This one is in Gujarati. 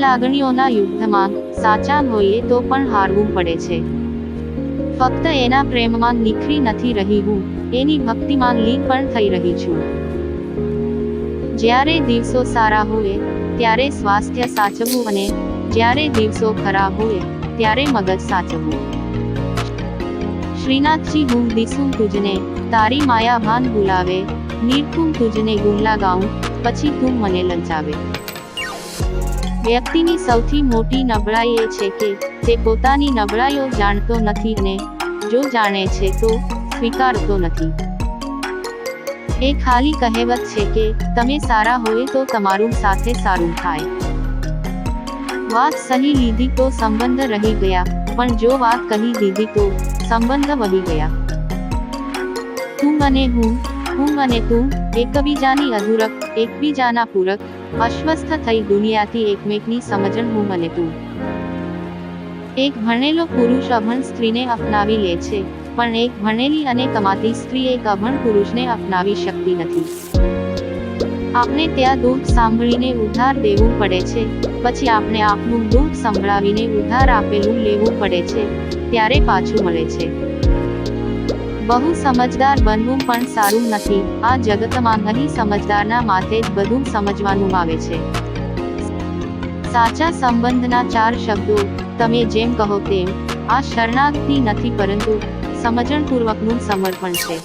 લાગણીઓના યુદ્ધમાં સાચા હોઈએ તો પણ હારવું પડે છે. ફક્ત એના પ્રેમમાં નિખરી નથી રહી હું, એની ભક્તિમાં લીન પણ થઈ રહી છું. જ્યારે દિવસો સારા હોય ત્યારે સ્વાસ્થ્ય સાચવવું અને જ્યારે દિવસો ખરાબ હોય ત્યારે મગજ સાચવવું. શ્રીનાથજી હું દિસું તુજને, તારી માયા ભાન ભૂલાવે, નિરખું તુજને ગુણ લગાઉં, પછી તું મને લલચાવે. વ્યક્તિની સૌથી મોટી નબળાઈ એ છે કે તે પોતાની નબળાઈઓ જાણતો નથી અને જો જાણે છે તો સ્વીકારતો નથી. એ ખાલી કહેવત છે કે તમે સારા હોય તો તમારું સાથે સારું થાય. વાત સહી લીધી તો સંબંધ રહી ગયા, પણ જો વાત કહી દીધી તો સંબંધ વહી ગયા. તું અને હું અને તું, એકબીજાની અધૂરક, એકબીજાના પૂરક, અસ્વસ્થ થઈ દુનિયાથી એકમેકની સમજણ હું અને તું. એક ભણેલો પુરુષ અભણ સ્ત્રીને અપનાવી લે છે, પણ એક ભણેલી અને કમાતી સ્ત્રી એક અભણ પુરુષને અપનાવી શકતી નથી. આપણે ત્યાં દુઃખ સાંભળીને ઉધાર દેવું પડે છે, પછી આપણે આપનું દુઃખ સંભળાવીને ઉધાર આપેલું લેવું પડે છે, ત્યારે પાછું મળે છે. બહુ સમજદાર બનવું પણ સારું નથી. આ જગતમાં અહીં સમજદારના માથે જ બધું સમજવાનું આવે છે. સાચા સંબંધના 4 શબ્દો, તમે જેમ કહો તેમ. આ શરણાગતિ નથી પરંતુ સમજણપૂર્વકનું સમર્પણ છે.